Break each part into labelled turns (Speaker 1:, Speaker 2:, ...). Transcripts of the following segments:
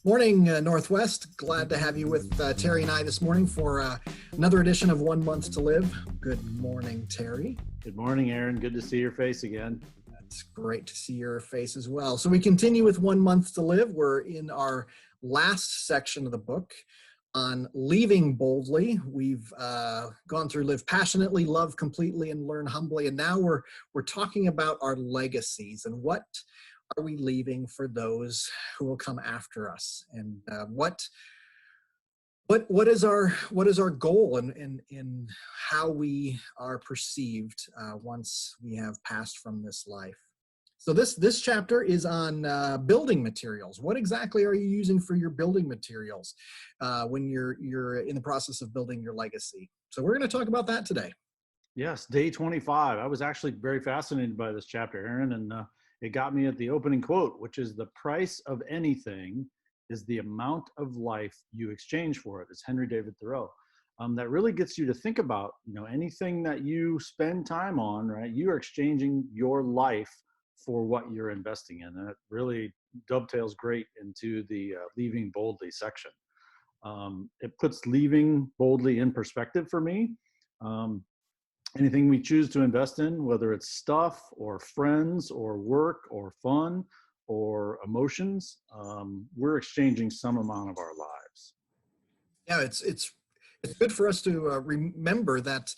Speaker 1: Morning, Northwest. Glad to have you with Terry and I this morning for another edition of 1 Month to Live. Good morning, Terry.
Speaker 2: Good morning, Aaron. Good to see your face again.
Speaker 1: It's great to see your face as well. So we continue with 1 Month to Live. We're in our last section of the book on leaving boldly. We've gone through live passionately, love completely, and learn humbly. And now we're talking about our legacies and what are we leaving for those who will come after us, and what is our goal in how we are perceived once we have passed from this life. So this chapter is on building materials. What exactly are you using for your building materials when you're in the process of building your legacy? So we're going to talk about that today.
Speaker 2: Yes, day 25. I was actually very fascinated by this chapter, Aaron, and it got me at the opening quote, which is, "The price of anything is the amount of life you exchange for it." It's Henry David Thoreau. That really gets you to think about, anything that you spend time on, right? You are exchanging your life for what you're investing in. And it really dovetails great into the leaving boldly section. It puts leaving boldly in perspective for me. Anything we choose to invest in, whether it's stuff or friends or work or fun or emotions, we're exchanging some amount of our lives.
Speaker 1: Yeah, it's good for us to remember that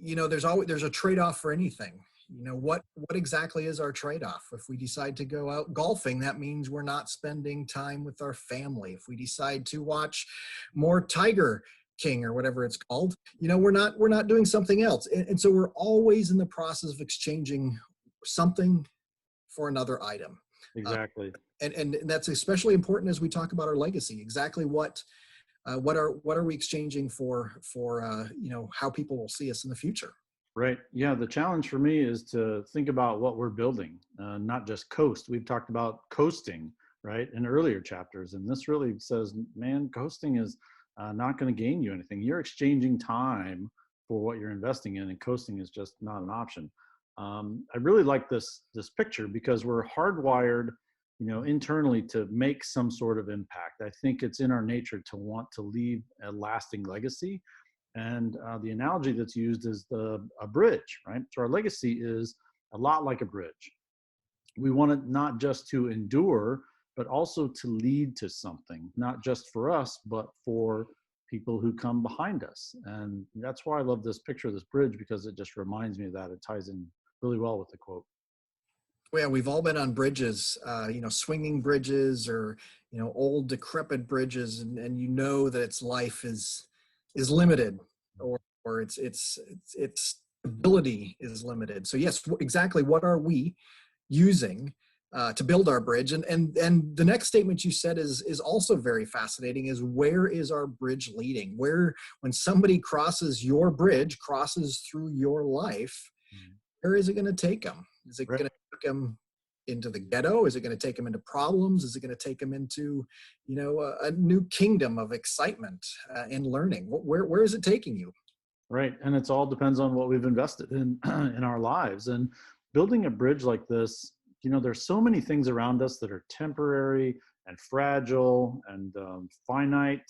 Speaker 1: there's a trade-off for anything. What exactly is our trade-off? If we decide to go out golfing, that means we're not spending time with our family. If we decide to watch more Tiger King or whatever it's called, we're not doing something else. And so we're always in the process of exchanging something for another item.
Speaker 2: Exactly.
Speaker 1: And that's especially important as we talk about our legacy. Exactly what are we exchanging for how people will see us in the future.
Speaker 2: Right. Yeah. The challenge for me is to think about what we're building, not just coast. We've talked about coasting, right, in earlier chapters. And this really says, man, coasting is not going to gain you anything. You're exchanging time for what you're investing in, and coasting is just not an option. I really like this picture because we're hardwired, internally to make some sort of impact. I think it's in our nature to want to leave a lasting legacy. And the analogy that's used is a bridge, right? So our legacy is a lot like a bridge. We want it not just to endure, but also to lead to something, not just for us, but for people who come behind us. And that's why I love this picture of this bridge, because it just reminds me of that. It ties in really well with the quote.
Speaker 1: Well, yeah, we've all been on bridges, swinging bridges or, old decrepit bridges, and that its life is limited, or its ability is limited. So yes, exactly. What are we using to build our bridge? And the next statement you said is also very fascinating, is where is our bridge leading? When somebody crosses your bridge, crosses through your life, where is it going to take them? Is it going to take them into the ghetto? Is it going to take them into problems? Is it going to take them into, a new kingdom of excitement and learning? Where is it taking you?
Speaker 2: Right. And it's all depends on what we've invested in our lives. And building a bridge like this, there's so many things around us that are temporary and fragile and finite.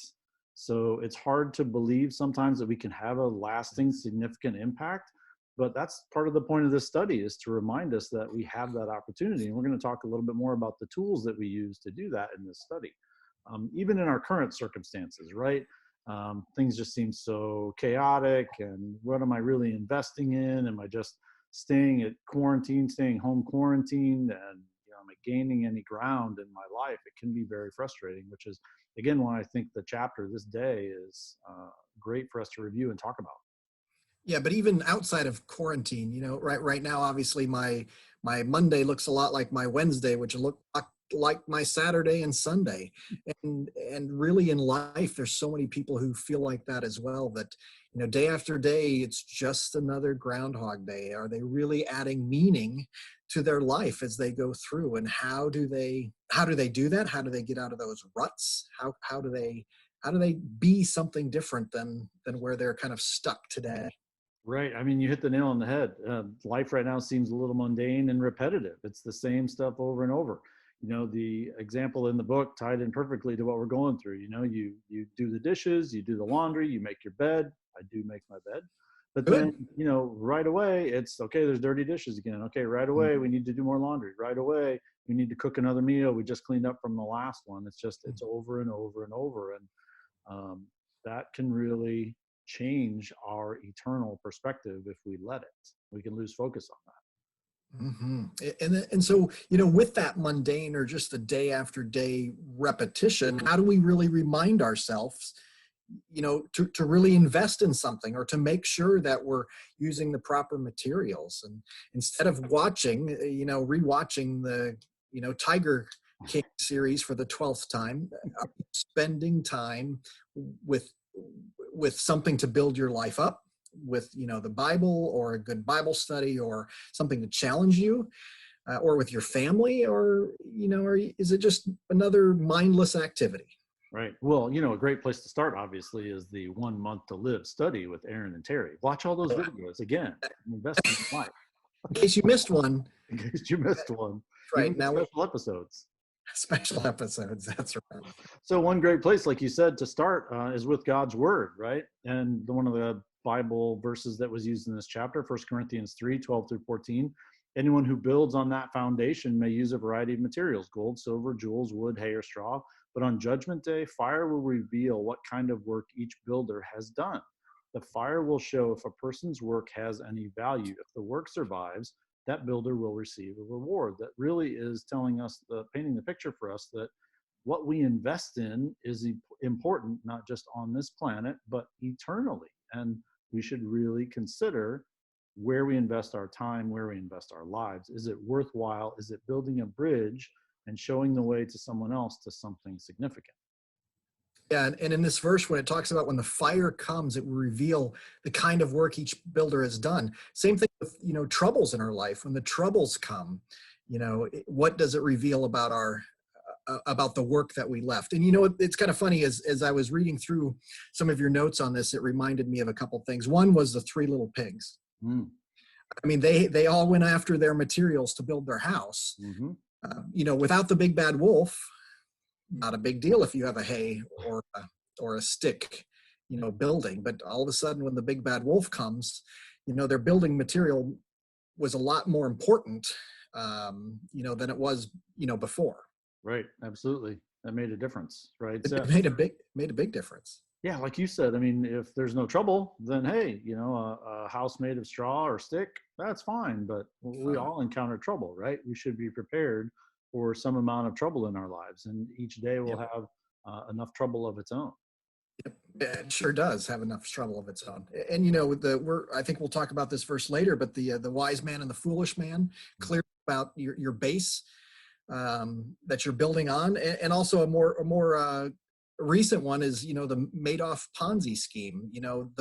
Speaker 2: So it's hard to believe sometimes that we can have a lasting, significant impact. But that's part of the point of this study, is to remind us that we have that opportunity. And we're going to talk a little bit more about the tools that we use to do that in this study. Even in our current circumstances, right? Things just seem so chaotic. And what am I really investing in? Am I just staying home quarantined? And am I gaining any ground in my life? It can be very frustrating, which is, again, why I think the chapter this day is great for us to review and talk about.
Speaker 1: Yeah, but even outside of quarantine, right now, obviously my Monday looks a lot like my Wednesday, which look like my Saturday and Sunday. And really in life, there's so many people who feel like that as well, that, day after day, it's just another Groundhog Day. Are they really adding meaning to their life as they go through? And how do they do that? How do they get out of those ruts? How do they be something different than where they're kind of stuck today?
Speaker 2: Right. I mean, you hit the nail on the head. Life right now seems a little mundane and repetitive. It's the same stuff over and over. You know, the example in the book tied in perfectly to what we're going through. You know, you do the dishes, you do the laundry, you make your bed. I do make my bed. But then,
Speaker 1: Good.
Speaker 2: you know, right away, it's okay, there's dirty dishes again. Okay, right away, we need to do more laundry. Right away, we need to cook another meal. We just cleaned up from the last one. It's over and over and over. And um, that can really change our eternal perspective if we let it. We can lose focus on
Speaker 1: And so, you know, with that mundane or just the day after day repetition, how do we really remind ourselves, you know, to really invest in something or to make sure that we're using the proper materials, and instead of watching, you know, rewatching the, you know, Tiger King series for the 12th time, spending time with something to build your life up, with, you know, the Bible or a good Bible study or something to challenge you, or with your family, or, you know, or is it just another mindless activity?
Speaker 2: that. Right. Well, you know, a great place to start, obviously, is the 1 month to live study with Aaron and Terry. Watch all those videos again. Invest in your life.
Speaker 1: In case you missed one,
Speaker 2: In case you missed one, even
Speaker 1: right
Speaker 2: the
Speaker 1: now,
Speaker 2: special episodes.
Speaker 1: special episodes. That's right.
Speaker 2: So one great place, like you said, to start is with God's word, right? And one of the Bible verses that was used in this chapter, 1 Corinthians 3:12-14. Anyone who builds on that foundation may use a variety of materials: gold, silver, jewels, wood, hay, or straw. But on Judgment Day, fire will reveal what kind of work each builder has done. The fire will show if a person's work has any value. If the work survives, that builder will receive a reward. That really is telling us, painting the picture for us, that what we invest in is important, not just on this planet, but eternally. And we should really consider where we invest our time, where we invest our lives. Is it worthwhile? Is it building a bridge and showing the way to someone else to something significant?
Speaker 1: Yeah, and in this verse, when it talks about when the fire comes, it will reveal the kind of work each builder has done. Same thing with, you know, troubles in our life. When the troubles come, you know, what does it reveal about our about the work that we left? And, you know, it's kind of funny, as I was reading through some of your notes on this, it reminded me of a couple things. One was the three little pigs.
Speaker 2: Mm.
Speaker 1: I mean, they all went after their materials to build their house.
Speaker 2: Mm-hmm.
Speaker 1: You know, without the big bad wolf, not a big deal if you have a hay or a stick, you know, building. But all of a sudden, when the big bad wolf comes, you know, their building material was a lot more important, you know, than it was, you know, before.
Speaker 2: Right. Absolutely. That made a difference. Right.
Speaker 1: It,
Speaker 2: So,
Speaker 1: it made a big difference.
Speaker 2: yeah, like you said, I mean, if there's no trouble, then hey, you know, a house made of straw or stick, that's fine. But we all encounter trouble, right? We should be prepared for some amount of trouble in our lives, and each day will
Speaker 1: Yep.
Speaker 2: have enough trouble of its own.
Speaker 1: It sure does have enough trouble of its own. And, you know, I think we'll talk about this verse later, but the wise man and the foolish man, clear about your base, that you're building on. And also a more recent one is, you know, the Madoff Ponzi scheme. You know,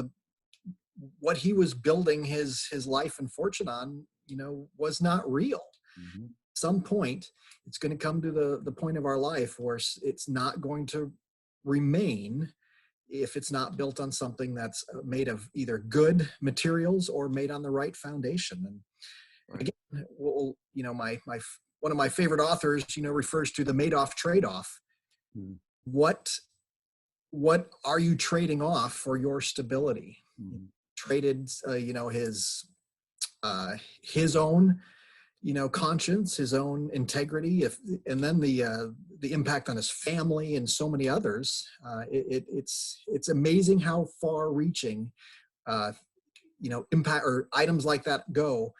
Speaker 1: what he was building his life and fortune on, you know, was not real.
Speaker 2: Mm-hmm.
Speaker 1: Some point, it's going to come to the point of our life where it's not going to remain if it's not built on something that's made of either good materials or made on the right foundation. And
Speaker 2: Right.
Speaker 1: again, you know, my one of my favorite authors, you know, refers to the Madoff trade-off.
Speaker 2: Mm-hmm.
Speaker 1: What are you trading off for your stability?
Speaker 2: Mm-hmm.
Speaker 1: Traded, you know, his own, you know, conscience, his own integrity, and then the impact on his family and so many others. It's amazing how far-reaching, you know, impact or items like that go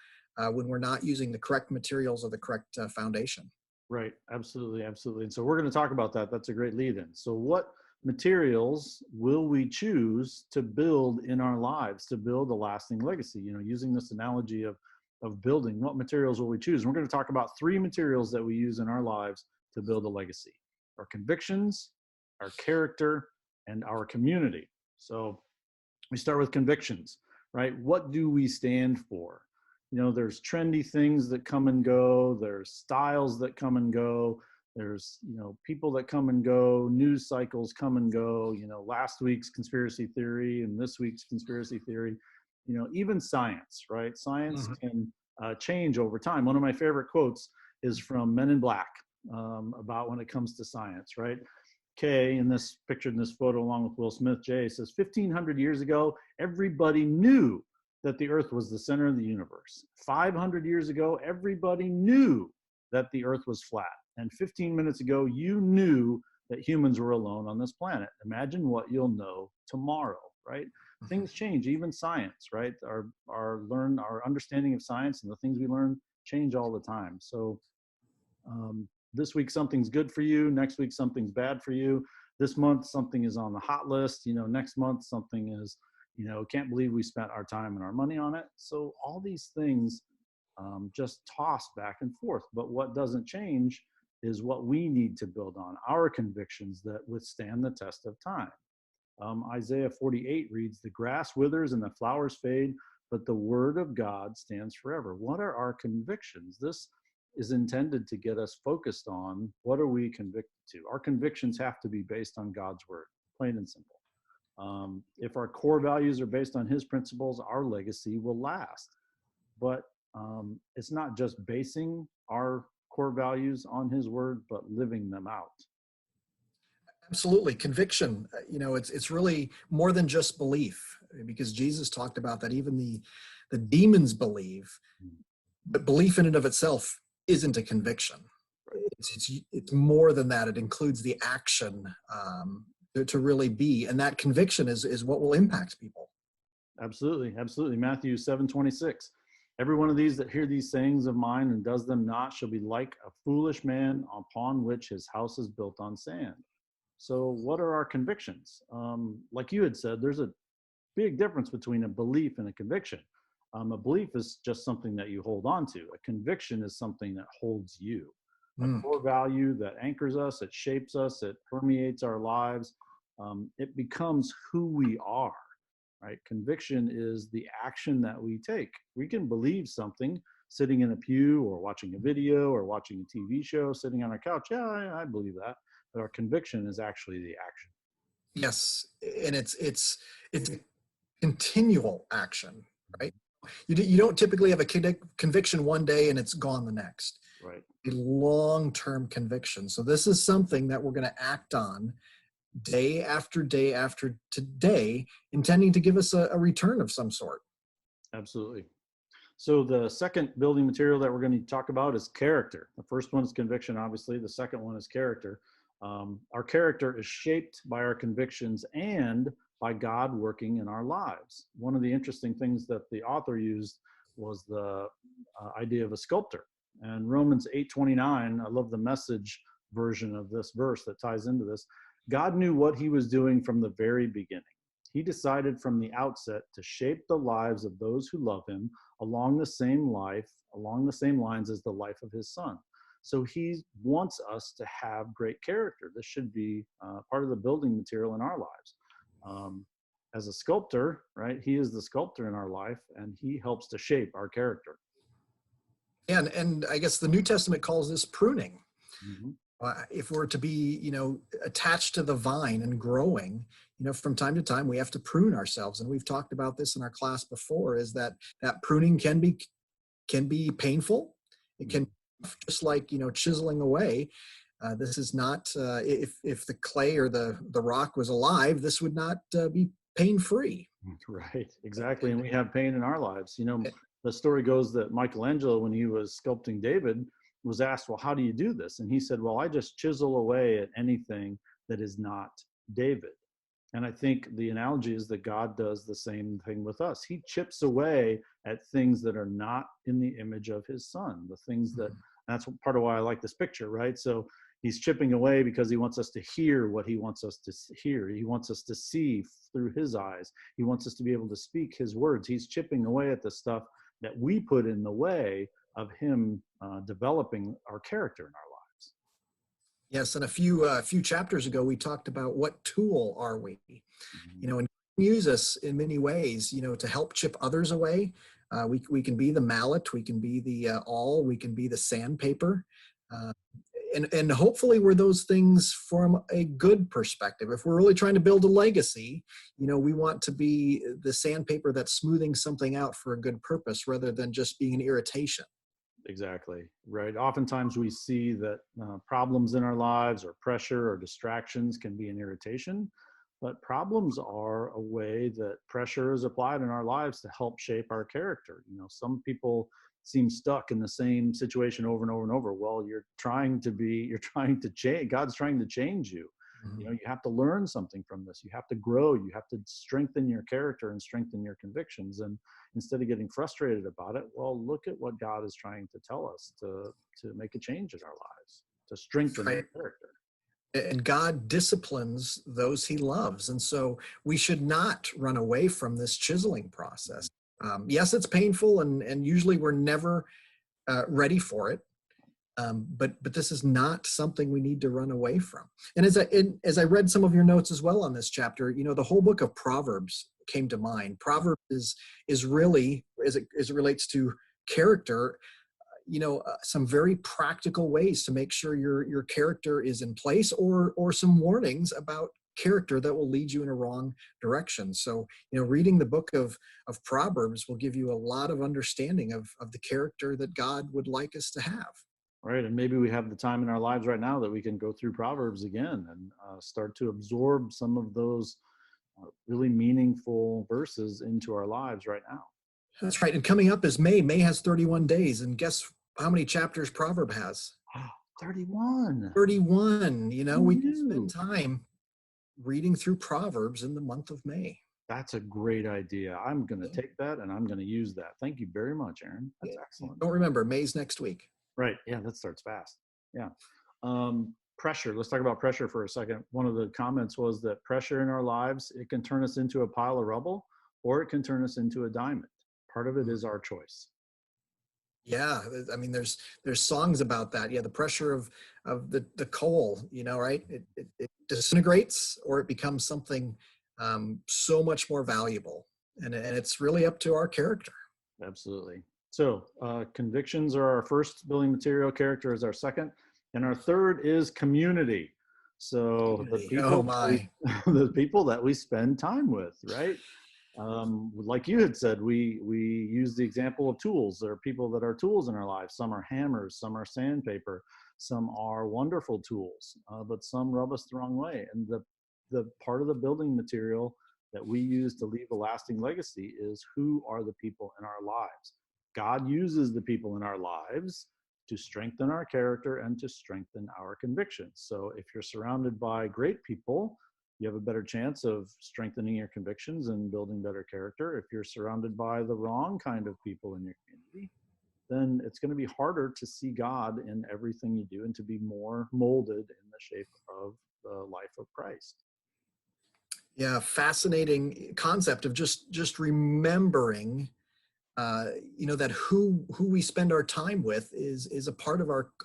Speaker 1: when we're not using the correct materials or the correct foundation.
Speaker 2: Right. Absolutely. Absolutely. And so we're going to talk about that. That's a great lead in. So what materials will we choose to build in our lives to build a lasting legacy? You know, using this analogy of building, what materials will we choose? And we're going to talk about 3 materials that we use in our lives to build a legacy: our convictions, our character, and our community. So we start with convictions, right? What do we stand for? You know, there's trendy things that come and go. There's styles that come and go. There's, you know, people that come and go. News cycles come and go. You know, last week's conspiracy theory and this week's conspiracy theory. even science, right? Science
Speaker 1: Mhm.
Speaker 2: can change over time. One of my favorite quotes is from Men in Black, about when it comes to science, right? Kay, in this pictured in this photo along with Will Smith, Jay says 1,500 years ago, everybody knew that the earth was the center of the universe. 500 years ago, everybody knew that the earth was flat. And 15 minutes ago, you knew that humans were alone on this planet. Imagine what you'll know tomorrow, right? Things change, even science, right? Our understanding of science and the things we learn change all the time. So this week something's good for you, next week something's bad for you. This month something is on the hot list, next month something is, can't believe we spent our time and our money on it. So all these things just toss back and forth. But what doesn't change is what we need to build on, our convictions that withstand the test of time. Isaiah 48 reads, "The grass withers and the flowers fade, but the word of God stands forever." What are our convictions? This is intended to get us focused on what are we convicted to. Our convictions have to be based on God's word, plain and simple. If our core values are based on his principles, our legacy will last. But it's not just basing our core values on his word, but living them out.
Speaker 1: Absolutely. Conviction, it's really more than just belief, because Jesus talked about that even the demons believe, but belief in and of itself isn't a conviction. It's more than that. It includes the action to really be, and that conviction is what will impact people.
Speaker 2: Absolutely, absolutely. Matthew 7:26. "Every one of these that hear these sayings of mine and does them not shall be like a foolish man upon which his house is built on sand." So what are our convictions? Like you had said, there's a big difference between a belief and a conviction. A belief is just something that you hold on to. A conviction is something that holds you. A
Speaker 1: Mm.
Speaker 2: core value that anchors us, it shapes us, it permeates our lives. It becomes who we are, right? Conviction is the action that we take. We can believe something sitting in a pew or watching a video or watching a TV show, sitting on our couch. Yeah, I believe that. But our conviction is actually the action.
Speaker 1: Yes, and it's a continual action, right? You don't typically have a conviction one day and it's gone the next.
Speaker 2: Right.
Speaker 1: A long-term conviction. So this is something that we're going to act on day after day after today, intending to give us a return of some sort.
Speaker 2: Absolutely. So the second building material that we're going to talk about is character. The first one is conviction, obviously. The second one is character. Our character is shaped by our convictions and by God working in our lives. One of the interesting things that the author used was the idea of a sculptor. And Romans 8:29, I love the Message version of this verse that ties into this. God knew what he was doing from the very beginning. He decided from the outset to shape the lives of those who love him along the same lines as the life of his son. So he wants us to have great character. This should be part of the building material in our lives. As a sculptor, right, he is the sculptor in our life, and he helps to shape our character.
Speaker 1: And I guess the New Testament calls this pruning.
Speaker 2: Mm-hmm.
Speaker 1: If we're to be, attached to the vine and growing, from time to time, we have to prune ourselves. And we've talked about this in our class before, is that pruning can be painful. It can, just like, chiseling away. This is not, if the clay or the rock was alive, this would not be pain-free.
Speaker 2: Right, exactly. And we have pain in our lives. The story goes that Michelangelo, when he was sculpting David, was asked, well, how do you do this? And he said, well, I just chisel away at anything that is not David. And I think the analogy is that God does the same thing with us. He chips away at things that are not in the image of his son, the things that, that's part of why I like this picture, right? So he's chipping away because he wants us to hear what he wants us to hear. He wants us to see through his eyes. He wants us to be able to speak his words. He's chipping away at the stuff that we put in the way of him developing our character in our lives.
Speaker 1: Yes, and a few chapters ago, we talked about what tool are we? And use us in many ways, to help chip others away. We can be the mallet, we can be the awl, we can be the sandpaper. and hopefully we're those things from a good perspective. If we're really trying to build a legacy, we want to be the sandpaper that's smoothing something out for a good purpose rather than just being an irritation.
Speaker 2: Exactly, right. Oftentimes we see that problems in our lives or pressure or distractions can be an irritation, but problems are a way that pressure is applied in our lives to help shape our character. Some people seem stuck in the same situation over and over and over. Well, you're trying to change. God's trying to change you.
Speaker 1: Mhm.
Speaker 2: You have to learn something from this. You have to grow. You have to strengthen your character and strengthen your convictions. And instead of getting frustrated about it, well, look at what God is trying to tell us to make a change in our lives, to strengthen
Speaker 1: Right.
Speaker 2: our character.
Speaker 1: And God disciplines those he loves. And so we should not run away from this chiseling process. Yes, it's painful, and usually we're never ready for it. But this is not something we need to run away from. And as I read some of your notes as well on this chapter, the whole book of Proverbs came to mind. Proverbs is really, as it relates to character, some very practical ways to make sure your character is in place, or some warnings about character that will lead you in a wrong direction. So, reading the book of Proverbs will give you a lot of understanding of the character that God would like us to have.
Speaker 2: Right. And maybe we have the time in our lives right now that we can go through Proverbs again and start to absorb some of those really meaningful verses into our lives right now.
Speaker 1: That's right. And coming up is May. May has 31 days. And guess how many chapters Proverb has?
Speaker 2: 31.
Speaker 1: 31.
Speaker 2: Who
Speaker 1: We can
Speaker 2: knew?
Speaker 1: spend time reading through Proverbs in the month of May.
Speaker 2: That's a great idea. I'm going to take that and I'm going to use that. Thank you very much, Aaron. That's excellent.
Speaker 1: Don't remember, May's next week.
Speaker 2: Right. Yeah, that starts fast. Yeah. Pressure. Let's talk about pressure for a second. One of the comments was that pressure in our lives, it can turn us into a pile of rubble, or it can turn us into a diamond. Part of it is our choice.
Speaker 1: Yeah, I mean, there's songs about that. Yeah, the pressure of the coal, right? It disintegrates, or it becomes something so much more valuable, and it's really up to our character.
Speaker 2: Absolutely. So convictions are our first building material, character is our second, and our third is community. So the people,
Speaker 1: Oh my.
Speaker 2: the people that we spend time with, right? Like you had said, we use the example of tools. There are people that are tools in our lives. Some are hammers, some are sandpaper, some are wonderful tools, but some rub us the wrong way. And the part of the building material that we use to leave a lasting legacy is who are the people in our lives. God uses the people in our lives to strengthen our character and to strengthen our convictions. So if you're surrounded by great people, you have a better chance of strengthening your convictions and building better character. If you're surrounded by the wrong kind of people in your community, then it's going to be harder to see God in everything you do and to be more molded in the shape of the life of Christ.
Speaker 1: Yeah, fascinating concept of just remembering, that who we spend our time with is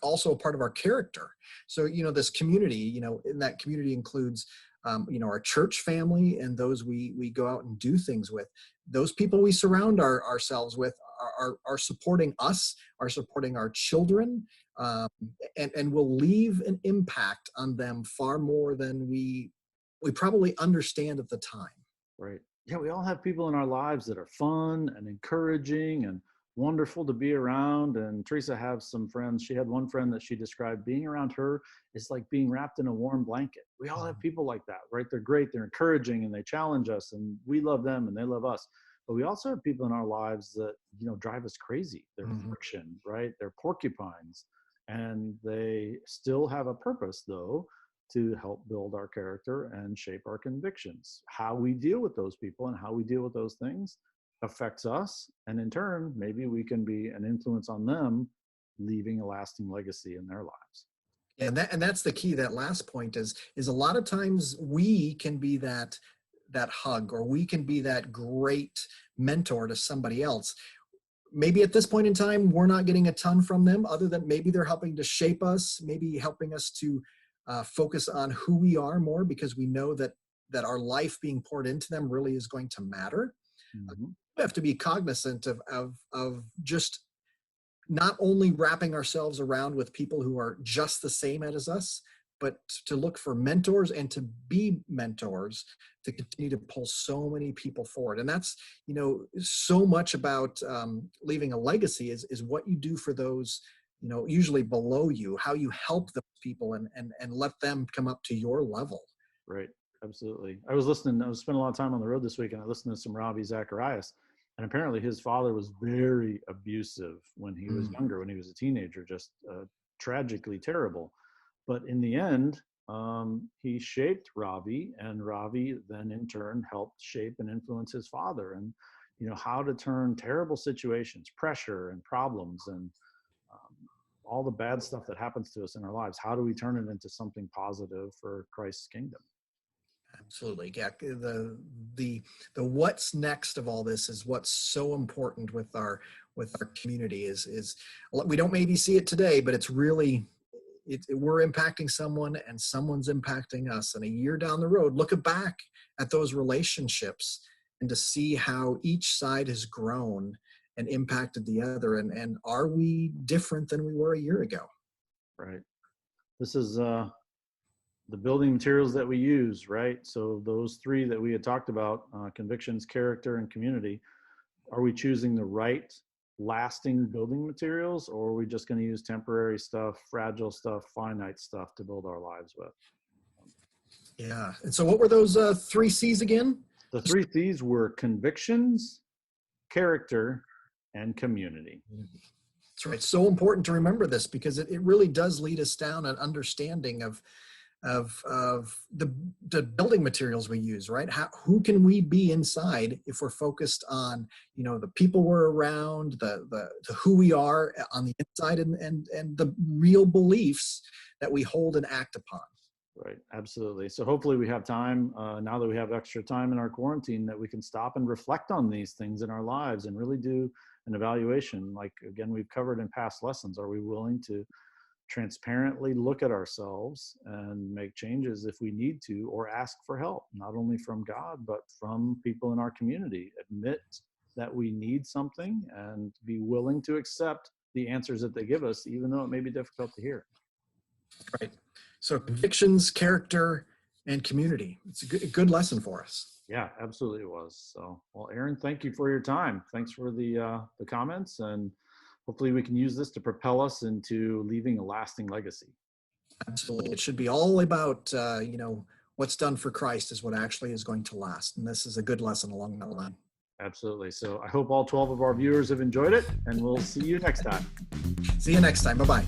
Speaker 1: also a part of our character. So, this community, in that community includes, our church family and those we go out and do things with. Those people we surround ourselves with are supporting us, are supporting our children, and will leave an impact on them far more than we probably understand at the time.
Speaker 2: Right. Yeah, we all have people in our lives that are fun and encouraging and wonderful to be around. And Teresa has some friends. She had one friend that she described being around her is like being wrapped in a warm blanket. We all have people like that, right? They're great, they're encouraging, and they challenge us, and we love them and they love us. But we also have people in our lives that, drive us crazy. They're friction, right? They're porcupines. And they still have a purpose, though, to help build our character and shape our convictions. How we deal with those people and how we deal with those things affects us. And in turn, maybe we can be an influence on them, leaving a lasting legacy in their lives.
Speaker 1: And that's the key. That last point is a lot of times we can be that hug, or we can be that great mentor to somebody else. Maybe at this point in time, we're not getting a ton from them, other than maybe they're helping to shape us, maybe helping us to focus on who we are more, because we know that our life being poured into them really is going to matter.
Speaker 2: Mm-hmm.
Speaker 1: We have to be cognizant of just not only wrapping ourselves around with people who are just the same as us, but to look for mentors and to be mentors to continue to pull so many people forward. And that's, so much about leaving a legacy is what you do for those, usually below you, how you help those people and let them come up to your level.
Speaker 2: Right. Absolutely. I was spending a lot of time on the road this week, and I listened to some Ravi Zacharias, and apparently his father was very abusive when he was younger, when he was a teenager, just tragically terrible. But in the end, he shaped Ravi, and Ravi then in turn helped shape and influence his father, and how to turn terrible situations, pressure and problems, and all the bad stuff that happens to us in our lives. How do we turn it into something positive for Christ's kingdom?
Speaker 1: Absolutely. Yeah. The what's next of all this is what's so important with our community is we don't maybe see it today, but it's really, we're impacting someone and someone's impacting us. And a year down the road, looking back at those relationships and to see how each side has grown and impacted the other. And are we different than we were a year ago?
Speaker 2: Right. This is the building materials that we use, right? So those three that we had talked about, convictions, character, and community, are we choosing the right lasting building materials, or are we just going to use temporary stuff, fragile stuff, finite stuff to build our lives with?
Speaker 1: Yeah. And so what were those 3 C's again?
Speaker 2: The 3 C's were convictions, character, and community.
Speaker 1: That's right. So important to remember this, because it really does lead us down an understanding of the building materials we use, right? Who can we be inside if we're focused on, the people we're around, the who we are on the inside, and the real beliefs that we hold and act upon.
Speaker 2: Right. Absolutely. So hopefully we have time, now that we have extra time in our quarantine, that we can stop and reflect on these things in our lives and really do an evaluation. Like, again, we've covered in past lessons. Are we willing to transparently look at ourselves and make changes if we need to, or ask for help, not only from God, but from people in our community? Admit that we need something and be willing to accept the answers that they give us, even though it may be difficult to hear.
Speaker 1: Right. So convictions, character, and community. It's a good lesson for us.
Speaker 2: Yeah, absolutely it was. So, well, Aaron, thank you for your time. Thanks for the comments, and hopefully we can use this to propel us into leaving a lasting legacy.
Speaker 1: Absolutely. It should be all about, what's done for Christ is what actually is going to last. And this is a good lesson along that line.
Speaker 2: Absolutely. So I hope all 12 of our viewers have enjoyed it, and we'll see you next time.
Speaker 1: See you next time. Bye-bye.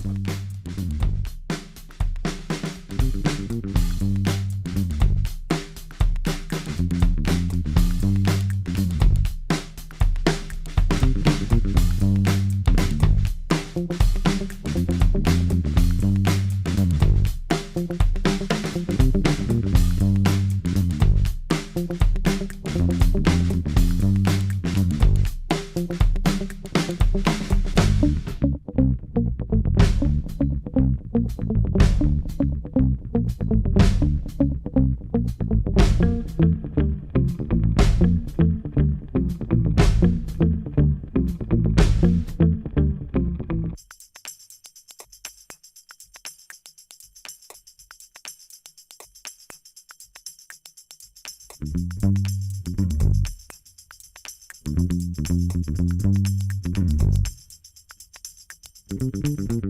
Speaker 1: Thank you.